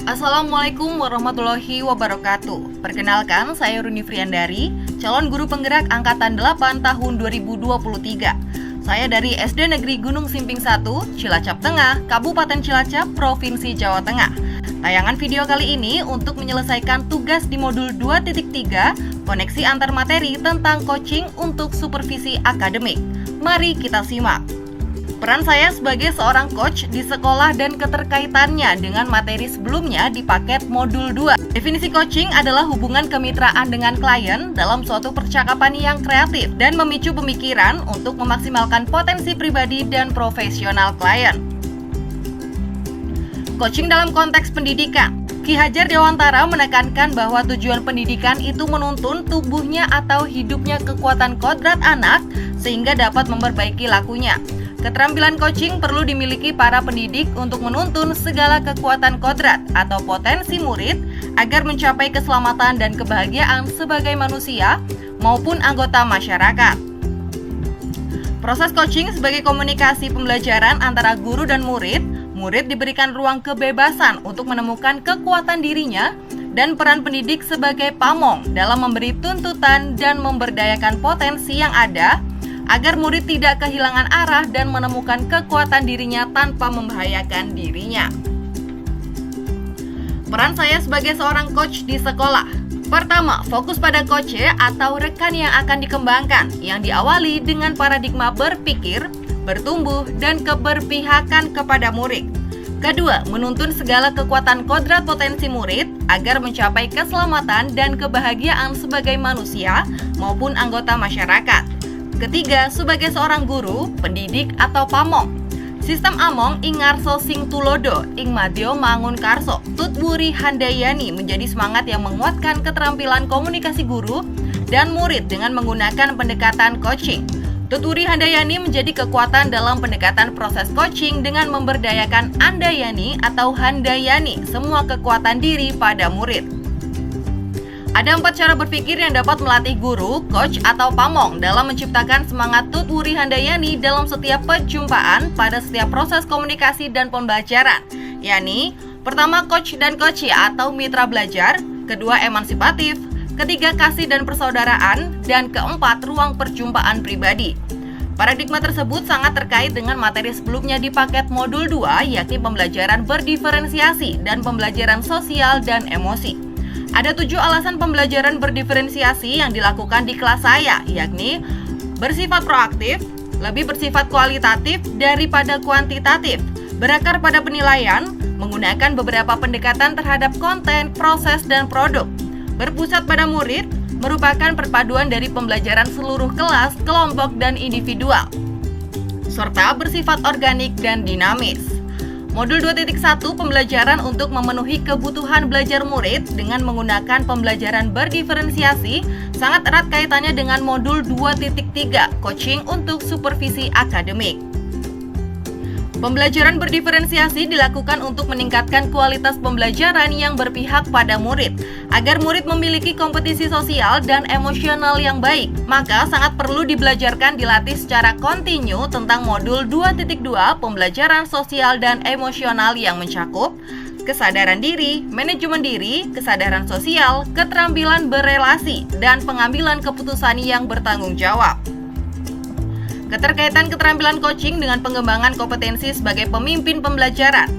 Assalamualaikum warahmatullahi wabarakatuh. Perkenalkan, saya Runi Friandari, calon guru penggerak Angkatan 8 tahun 2023. Saya dari SD Negeri Gunung Simping 1, Cilacap Tengah, Kabupaten Cilacap, Provinsi Jawa Tengah. Tayangan video kali ini untuk menyelesaikan tugas di modul 2.3, koneksi antar materi tentang coaching untuk supervisi akademik. Mari kita simak. Peran saya sebagai seorang coach di sekolah dan keterkaitannya dengan materi sebelumnya di paket modul 2. Definisi coaching adalah hubungan kemitraan dengan klien dalam suatu percakapan yang kreatif dan memicu pemikiran untuk memaksimalkan potensi pribadi dan profesional klien. Coaching dalam konteks pendidikan. Ki Hajar Dewantara menekankan bahwa tujuan pendidikan itu menuntun tubuhnya atau hidupnya kekuatan kodrat anak sehingga dapat memperbaiki lakunya. Keterampilan coaching perlu dimiliki para pendidik untuk menuntun segala kekuatan kodrat atau potensi murid agar mencapai keselamatan dan kebahagiaan sebagai manusia maupun anggota masyarakat. Proses coaching sebagai komunikasi pembelajaran antara guru dan murid diberikan ruang kebebasan untuk menemukan kekuatan dirinya dan peran pendidik sebagai pamong dalam memberi tuntutan dan memberdayakan potensi yang ada agar murid tidak kehilangan arah dan menemukan kekuatan dirinya tanpa membahayakan dirinya. Peran saya sebagai seorang coach di sekolah. Pertama, fokus pada coach atau rekan yang akan dikembangkan, yang diawali dengan paradigma berpikir, bertumbuh, dan keberpihakan kepada murid. Kedua, menuntun segala kekuatan kodrat potensi murid agar mencapai keselamatan dan kebahagiaan sebagai manusia maupun anggota masyarakat. Ketiga, sebagai seorang guru, pendidik, atau pamong. Sistem Among ing ngarso sing tulodo ing madya mangun karso. Tutwuri Handayani menjadi semangat yang menguatkan keterampilan komunikasi guru dan murid dengan menggunakan pendekatan coaching. Tutwuri Handayani menjadi kekuatan dalam pendekatan proses coaching dengan memberdayakan Andayani atau Handayani, semua kekuatan diri pada murid. Ada 4 cara berpikir yang dapat melatih guru, coach, atau pamong dalam menciptakan semangat Tutwuri Handayani dalam setiap perjumpaan pada setiap proses komunikasi dan pembelajaran, yakni pertama coach dan coachee atau mitra belajar, kedua emancipatif, ketiga kasih dan persaudaraan, dan keempat ruang perjumpaan pribadi. Paradigma tersebut sangat terkait dengan materi sebelumnya di paket modul 2, yakni pembelajaran berdiferensiasi dan pembelajaran sosial dan emosi. Ada 7 alasan pembelajaran berdiferensiasi yang dilakukan di kelas saya, yakni bersifat proaktif, lebih bersifat kualitatif daripada kuantitatif, berakar pada penilaian, menggunakan beberapa pendekatan terhadap konten, proses, dan produk, berpusat pada murid, merupakan perpaduan dari pembelajaran seluruh kelas, kelompok, dan individual, serta bersifat organik dan dinamis. Modul 2.1 pembelajaran untuk memenuhi kebutuhan belajar murid dengan menggunakan pembelajaran berdiferensiasi sangat erat kaitannya dengan modul 2.3 coaching untuk supervisi akademik. Pembelajaran berdiferensiasi dilakukan untuk meningkatkan kualitas pembelajaran yang berpihak pada murid, agar murid memiliki kompetisi sosial dan emosional yang baik. Maka sangat perlu dilatih secara kontinu tentang modul 2.2 pembelajaran sosial dan emosional yang mencakup kesadaran diri, manajemen diri, kesadaran sosial, keterampilan berelasi, dan pengambilan keputusan yang bertanggung jawab. Keterkaitan keterampilan coaching dengan pengembangan kompetensi sebagai pemimpin pembelajaran.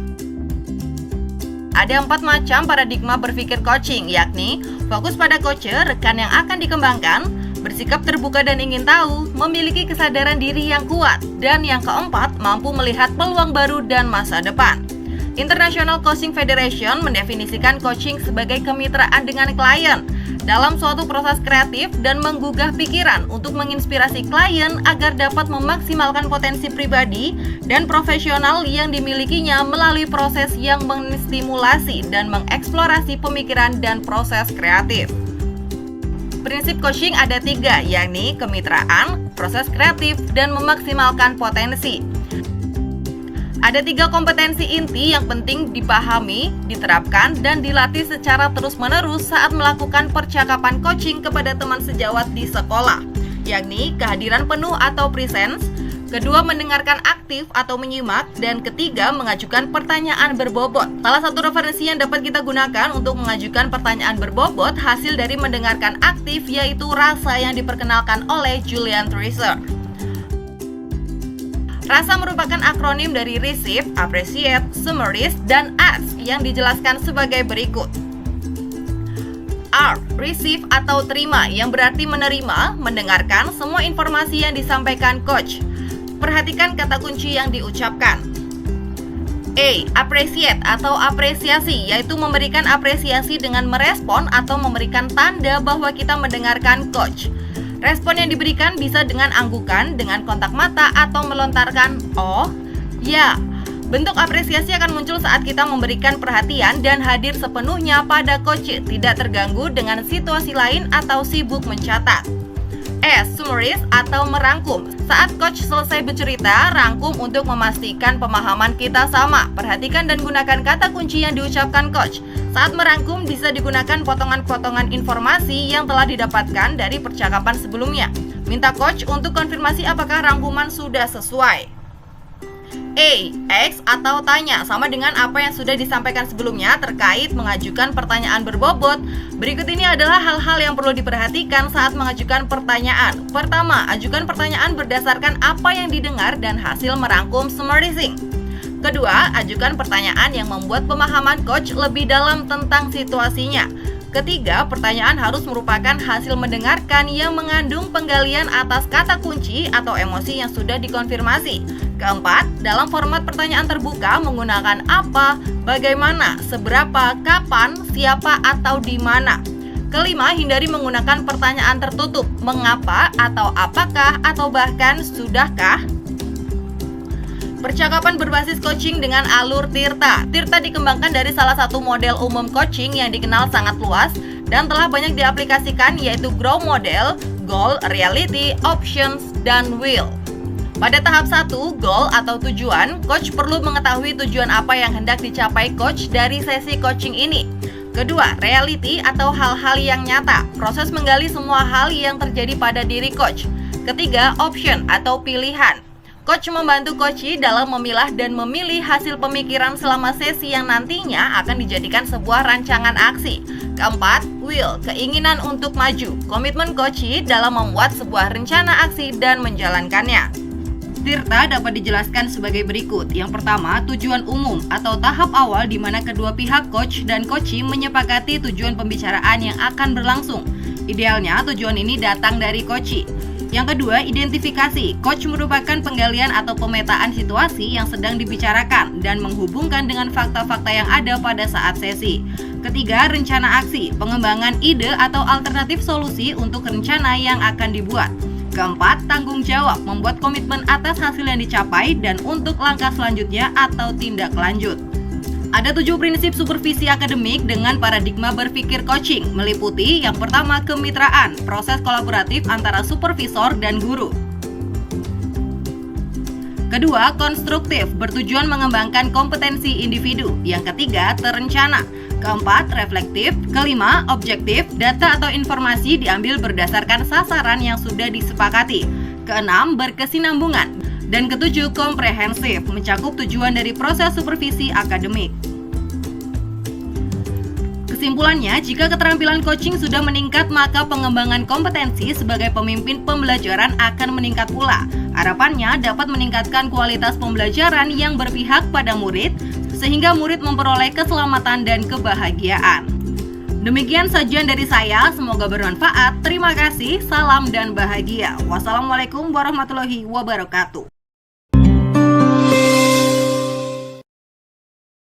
Ada 4 macam paradigma berpikir coaching, yakni fokus pada coach, rekan yang akan dikembangkan, bersikap terbuka dan ingin tahu, memiliki kesadaran diri yang kuat, dan yang keempat, mampu melihat peluang baru dan masa depan. International Coaching Federation mendefinisikan coaching sebagai kemitraan dengan klien dalam suatu proses kreatif dan menggugah pikiran untuk menginspirasi klien agar dapat memaksimalkan potensi pribadi dan profesional yang dimilikinya melalui proses yang menstimulasi dan mengeksplorasi pemikiran dan proses kreatif. Prinsip coaching ada 3, yakni kemitraan, proses kreatif, dan memaksimalkan potensi. Ada 3 kompetensi inti yang penting dipahami, diterapkan, dan dilatih secara terus-menerus saat melakukan percakapan coaching kepada teman sejawat di sekolah, yakni kehadiran penuh atau presence, Kedua, mendengarkan aktif atau menyimak. Dan ketiga, mengajukan pertanyaan berbobot. Salah satu referensi yang dapat kita gunakan untuk mengajukan pertanyaan berbobot hasil dari mendengarkan aktif yaitu Rasa yang diperkenalkan oleh Julian Treasure. Rasa merupakan akronim dari Receive, Appreciate, Summarize, dan Ask yang dijelaskan sebagai berikut. R. Receive atau terima, yang berarti menerima, mendengarkan semua informasi yang disampaikan coach. Perhatikan kata kunci yang diucapkan. A. Appreciate atau apresiasi, yaitu memberikan apresiasi dengan merespon atau memberikan tanda bahwa kita mendengarkan coach. Respon yang diberikan bisa dengan anggukan, dengan kontak mata, atau melontarkan "oh, ya". Bentuk apresiasi akan muncul saat kita memberikan perhatian dan hadir sepenuhnya pada coach, tidak terganggu dengan situasi lain atau sibuk mencatat. S. Summarize atau merangkum. Saat coach selesai bercerita, rangkum untuk memastikan pemahaman kita sama. Perhatikan dan gunakan kata kunci yang diucapkan coach. Saat merangkum bisa digunakan potongan-potongan informasi yang telah didapatkan dari percakapan sebelumnya. Minta coach untuk konfirmasi apakah rangkuman sudah sesuai. A. X atau tanya, sama dengan apa yang sudah disampaikan sebelumnya terkait mengajukan pertanyaan berbobot. Berikut ini adalah hal-hal yang perlu diperhatikan saat mengajukan pertanyaan. Pertama, ajukan pertanyaan berdasarkan apa yang didengar dan hasil merangkum summarizing. Kedua, ajukan pertanyaan yang membuat pemahaman coach lebih dalam tentang situasinya. Ketiga, pertanyaan harus merupakan hasil mendengarkan yang mengandung penggalian atas kata kunci atau emosi yang sudah dikonfirmasi. Keempat, dalam format pertanyaan terbuka menggunakan apa, bagaimana, seberapa, kapan, siapa, atau di mana. Kelima, hindari menggunakan pertanyaan tertutup, mengapa, atau apakah, atau bahkan sudahkah. Percakapan berbasis coaching dengan alur Tirta. Tirta dikembangkan dari salah satu model umum coaching yang dikenal sangat luas dan telah banyak diaplikasikan, yaitu Grow Model, Goal, Reality, Options, dan Will. Pada tahap 1, goal atau tujuan, coach perlu mengetahui tujuan apa yang hendak dicapai coach dari sesi coaching ini. Kedua, reality atau hal-hal yang nyata, proses menggali semua hal yang terjadi pada diri coach. Ketiga, option atau pilihan. Coach membantu coachee dalam memilah dan memilih hasil pemikiran selama sesi yang nantinya akan dijadikan sebuah rancangan aksi. Keempat, will, keinginan untuk maju, komitmen coachee dalam membuat sebuah rencana aksi dan menjalankannya. Tirta dapat dijelaskan sebagai berikut. Yang pertama, tujuan umum atau tahap awal di mana kedua pihak coach dan coachee menyepakati tujuan pembicaraan yang akan berlangsung. Idealnya tujuan ini datang dari coachee. Yang kedua, identifikasi. Coach merupakan penggalian atau pemetaan situasi yang sedang dibicarakan dan menghubungkan dengan fakta-fakta yang ada pada saat sesi. Ketiga, rencana aksi. Pengembangan ide atau alternatif solusi untuk rencana yang akan dibuat. Keempat, tanggung jawab, membuat komitmen atas hasil yang dicapai dan untuk langkah selanjutnya atau tindak lanjut. Ada 7 prinsip supervisi akademik dengan paradigma berpikir coaching, meliputi yang pertama kemitraan, proses kolaboratif antara supervisor dan guru. Kedua, konstruktif, bertujuan mengembangkan kompetensi individu. Yang ketiga, terencana. Keempat, reflektif. Kelima, objektif, data atau informasi diambil berdasarkan sasaran yang sudah disepakati. Keenam, berkesinambungan. Dan ketujuh, komprehensif, mencakup tujuan dari proses supervisi akademik. Kesimpulannya, jika keterampilan coaching sudah meningkat, maka pengembangan kompetensi sebagai pemimpin pembelajaran akan meningkat pula. Harapannya dapat meningkatkan kualitas pembelajaran yang berpihak pada murid, sehingga murid memperoleh keselamatan dan kebahagiaan. Demikian sajian dari saya, semoga bermanfaat. Terima kasih, salam dan bahagia. Wassalamualaikum warahmatullahi wabarakatuh.